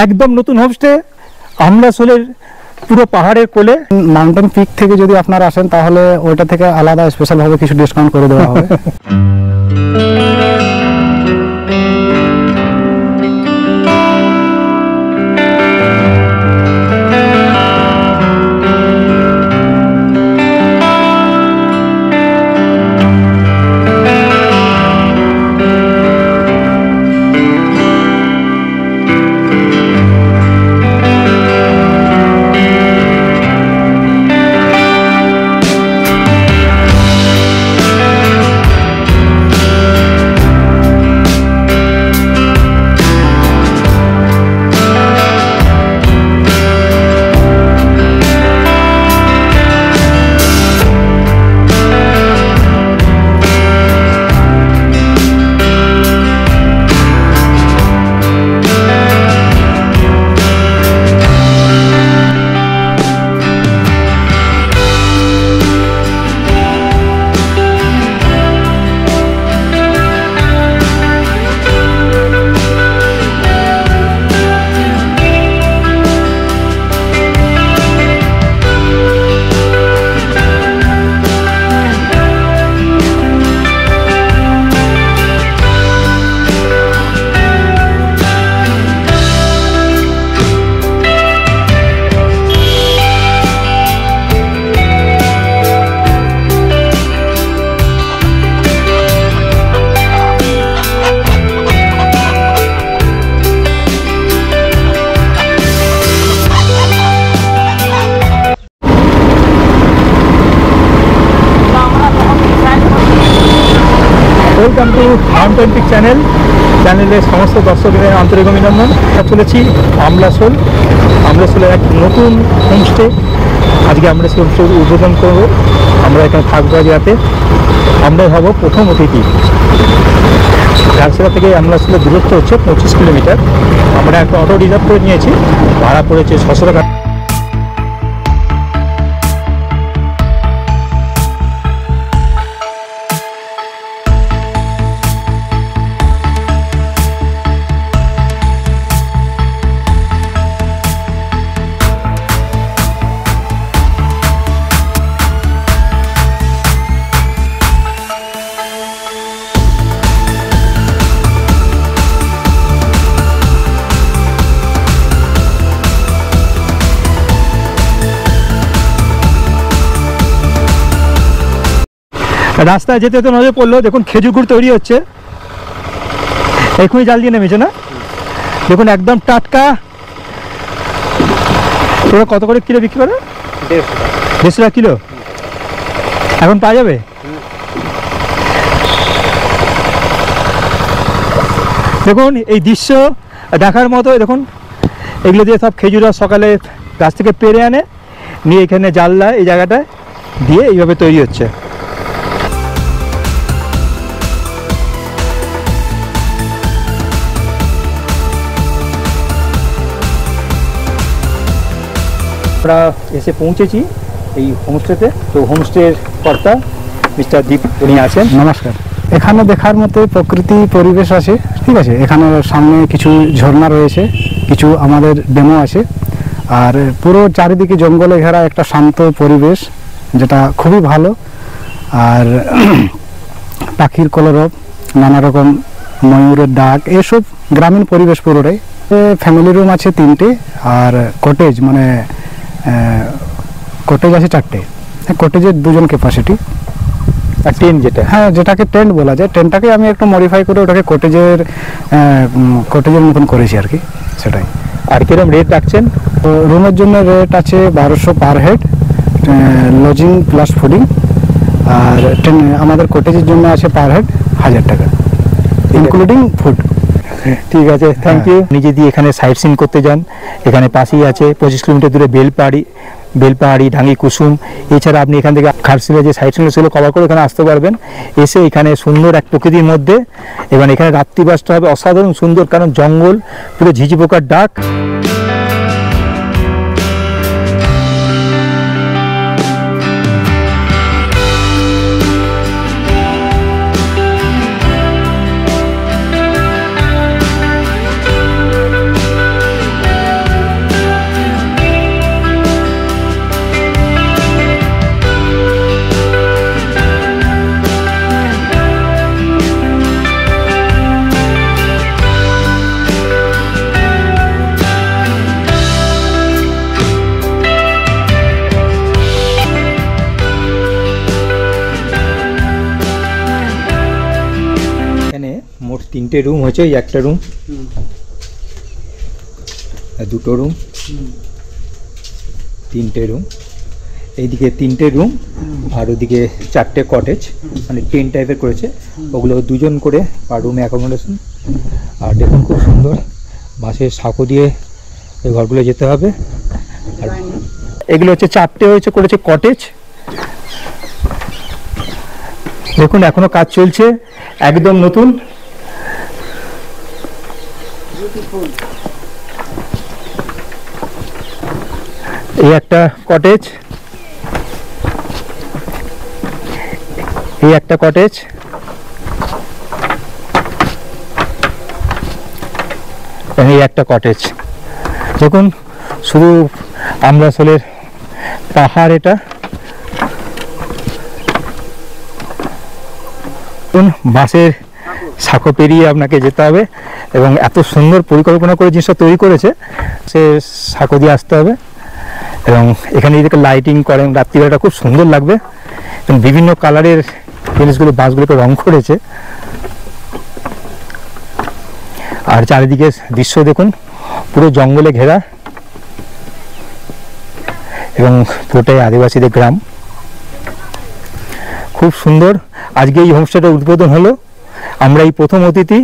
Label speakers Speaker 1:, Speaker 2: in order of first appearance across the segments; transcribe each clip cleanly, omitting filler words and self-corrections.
Speaker 1: একদম নতুন হোমস্টে আমলাশোলের পুরো পাহাড়ের কোলে।
Speaker 2: মাউন্টেন পিক থেকে যদি আপনারা আসেন তাহলে ওইটা থেকে আলাদা স্পেশাল ভাবে কিছু ডিসকাউন্ট করে দেওয়া হবে।
Speaker 1: ওয়েলকাম টু মাউন্টেন পিক চ্যানেলের সমস্ত দর্শকদের আন্তরিক অভিনন্দন। চলেছি আমলাশোলের এক নতুন হোমস্টে। আজকে আমরা সেই হোমস্টে উদ্বোধন করবো। আমরা এখানে থাকবো আজ রাতে। আমরাই হব প্রথম অতিথি। ঘাটশিলা থেকে আমলাশোলের দূরত্ব হচ্ছে 25 কিলোমিটার। আমরা একটা অটো রিজার্ভ করে নিয়েছি, ভাড়া পড়েছে 600 টাকা। রাস্তায় যেতে যেতে নজর পড়লো, দেখুন খেজুর গুড় তৈরি হচ্ছে। এখনই জাল দিয়ে নেমেছে না, দেখুন একদম টাটকা। তোরা কত করে কিলো বিক্রি করে? 150 টাকা কিলো। এখন পাওয়া যাবে? দেখুন এই দৃশ্য দেখার মতো। দেখুন এগুলো দিয়ে সব খেজুরা সকালে গাছ থেকে পেরে আনে, নিয়ে এখানে জাল দেয়, এই জায়গাটায় দিয়ে এইভাবে তৈরি হচ্ছে। আমরা এসে পৌঁছেছি এই হোমস্টেতে। তো হোমস্টের কর্তা মিস্টার দীপ উনি আছেন।
Speaker 2: নমস্কার। এখানে দেখার মতো প্রকৃতি পরিবেশ আছে, ঠিক আছে। এখানে সামনে কিছু ঝর্ণা রয়েছে, কিছু আমাদের ডেমো আছে, আর পুরো চারিদিকে জঙ্গলে ঘেরা একটা শান্ত পরিবেশ, যেটা খুবই ভালো। আর পাখির কলরব, নানা রকম ময়ূরের ডাক, এসব গ্রামীণ পরিবেশ পুরোটাই। ফ্যামিলি রুম আছে 3টে, আর কটেজ মানে কটেজ আছে 4টে। কটেজের 2জন ক্যাপাসিটি।
Speaker 1: আর টেন্ট যেটা,
Speaker 2: হ্যাঁ, যেটাকে টেন্ট বলা যায়, টেন্টটাকে আমি একটু মডিফাই করে ওটাকে কটেজের মতন করেছি আর কি, সেটাই।
Speaker 1: আর কিরকম রেট রাখছেন?
Speaker 2: তো রুমের জন্য রেট আছে 1200 per head, lodging plus fooding. আর আমাদের কটেজের জন্য আছে পার হেড 1000 টাকা, ইনক্লুডিং ফুড।
Speaker 1: ঠিক আছে, থ্যাংক ইউ। নিজে দিয়ে এখানে সাইট সিন করতে যান, এখানে পাশেই আছে 25 কিলোমিটার দূরে বেলপাহাড়ি, ঢাঙ্গি কুসুম। এছাড়া আপনি এখান থেকে ঘাটশিলা যে সাইট সিন সেগুলো কভার করে এখানে আসতে পারবেন। এসে এখানে সুন্দর এক প্রকৃতির মধ্যে, এবং এখানে রাত্রিবাসটা হবে অসাধারণ সুন্দর, কারণ জঙ্গল, পুরো ঝিঝি পোকার ডাক। তিনটে রুম হয়েছে, এই একটা রুম, দুটো রুম, তিনটে রুম, এইদিকে তিনটে রুম, আর ওদিকে চারটে কটেজ, মানে টেন টাইপের করেছে, ওগুলো দুজন করে পার রুমে অ্যাকোমোডেশন। আর দেখুন খুব সুন্দর বাঁশের সাঁকো দিয়ে এই ঘরগুলো যেতে হবে। আর এগুলো হচ্ছে চারটে হয়েছে করেছে কটেজ। দেখুন এখনো কাজ চলছে, একদম নতুন। এই একটা কটেজ, এই একটা কটেজ, এই একটা কটেজ। দেখুন শুধু আমরাসোলের পাহাড়, এটা বাঁশের সাঁকো পেরিয়ে আপনাকে যেতে হবে, এবং এত সুন্দর পরিকল্পনা করে জিনিসটা তৈরি করেছে, সে সাঁকো দিয়ে আসতে হবে। এবং এখানে যদি লাইটিং করেন রাত্রিবেলাটা খুব সুন্দর লাগবে, এবং বিভিন্ন কালারের জিনিসগুলো বাঁশগুলোকে রং করেছে। আর চারিদিকে দৃশ্য দেখুন, পুরো জঙ্গলে ঘেরা, এবং পুরোটাই আদিবাসীদের গ্রাম, খুব সুন্দর। আজকে এই হোমস্টেটা উদ্বোধন হলো, আমরা এই প্রথম অতিথি।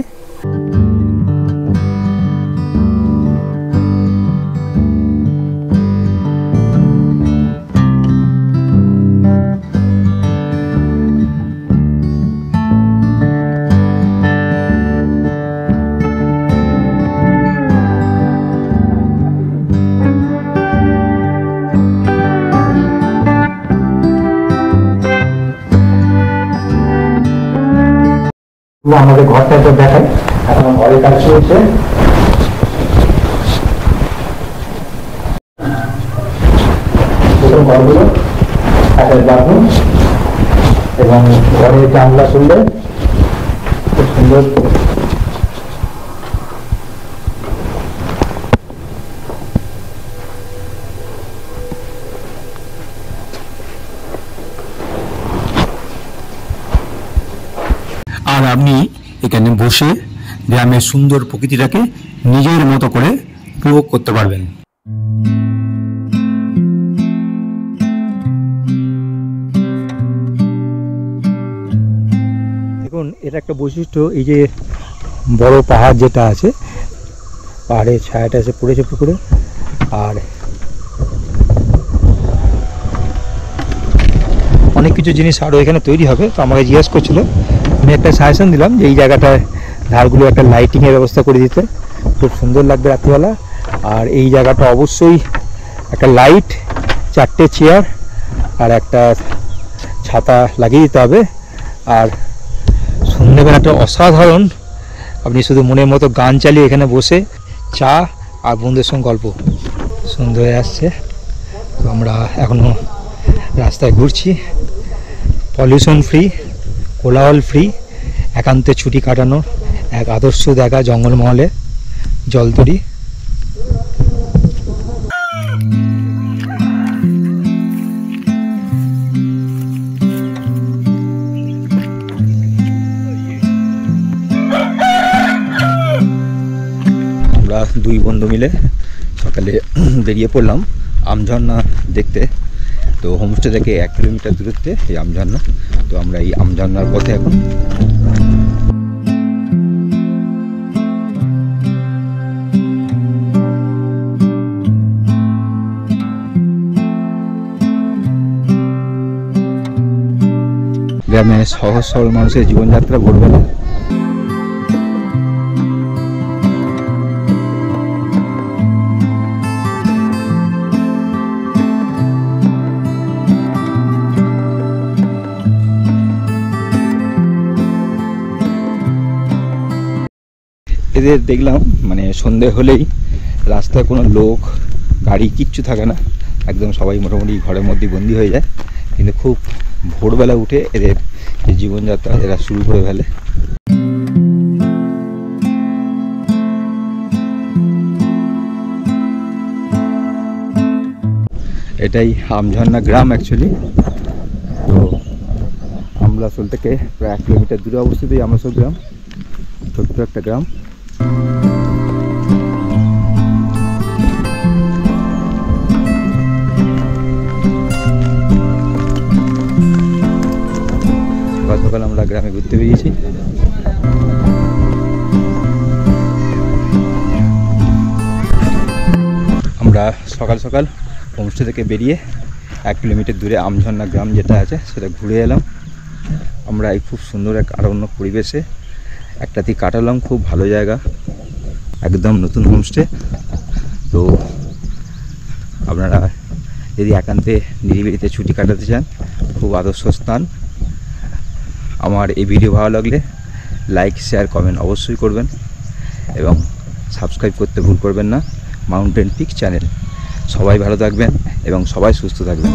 Speaker 1: আমাদের ঘরটা একবার দেখাই, এখন ঘরের কাজ চলছে। ঘরগুলো বাথরুম এবং ঘরের জানলা খুললে খুব সুন্দর। আর আপনি এখানে বসে গ্রামের সুন্দর প্রকৃতিটাকে নিজের মতো করে উপভোগ করতে পারবেন। দেখুন এটা একটা বৈশিষ্ট্য, এই যে বড় পাহাড় যেটা আছে, পাহাড়ের ছায়াটা এসে পড়েছে পুকুরে। আর অনেক কিছু জিনিস আরও এখানে তৈরি হবে, তো আমাকে জিজ্ঞেস করছিল, আমি একটা সাজেশন দিলাম যে এই জায়গাটায় ধারগুলো একটা লাইটিংয়ের ব্যবস্থা করে দিতে, খুব সুন্দর লাগবে রাত্রিবেলা। আর এই জায়গাটা অবশ্যই একটা লাইট, চারটে চেয়ার আর একটা ছাতা লাগিয়ে দিতে হবে। আর সন্ধ্যেবেলাটা অসাধারণ, আপনি শুধু মনের মতো গান চালিয়ে এখানে বসে চা আর বন্ধুদের সঙ্গে গল্প, সুন্দর হয়ে আসছে। তো আমরা এখনও রাস্তায় ঘুরছি, পলিউশন ফ্রি, কোলাহল ফ্রি, একান্তে ছুটি কাটানোর এক আদর্শ জায়গা জঙ্গলমহলে জলতরি। আমরা দুই বন্ধু মিলে সকালে বেরিয়ে পড়লাম আমঝর্ণা দেখতে। তো হোমস্টে থেকে 1 কিলোমিটার দূরত্বে এই আমঝর্ণা। তো আমরা এই আমঝর্ণার পথে এখন। গ্রামে সহজ সরল মানুষের জীবনযাত্রা ভোরবেলা। এদের দেখলাম মানে সন্ধে হলেই রাস্তায় কোনো লোক গাড়ি কিচ্ছু থাকে না, একদম সবাই মোটামুটি ঘরের মধ্যে বন্দি হয়ে যায়। কিন্তু খুব ভোরবেলা উঠে এদের যে জীবনযাত্রা এরা শুরু করে ফেলে। এটাই আমঝর্ণা গ্রাম অ্যাকচুয়ালি। তো আমলাসোল থেকে প্রায় 1 কিলোমিটার দূরে অবস্থিত এই আমলাসোল গ্রাম।
Speaker 3: ছোট্ট একটা গ্রাম। সকাল সকাল আমরা গ্রামে ঘুরতে বেরিয়েছি। আমরা সকাল সকাল হোমস্টে থেকে বেরিয়ে 1 কিলোমিটার দূরে আমঝর্ণা গ্রাম যেটা আছে সেটা ঘুরে এলাম। আমরা এই খুব সুন্দর এক আরণ্য পরিবেশে একটা রাতি কাটালাম, খুব ভালো জায়গা, একদম নতুন হোমস্টে। তো আপনারা যদি একান্তে নিরিবিলিতে ছুটি কাটাতে চান, খুব আদর্শ স্থান। আমার এই ভিডিও ভালো লাগলে লাইক, শেয়ার, কমেন্ট অবশ্যই করবেন এবং সাবস্ক্রাইব করতে ভুল করবেন না মাউন্টেন পিক চ্যানেল। সবাই ভালো থাকবেন এবং সবাই সুস্থ থাকবেন।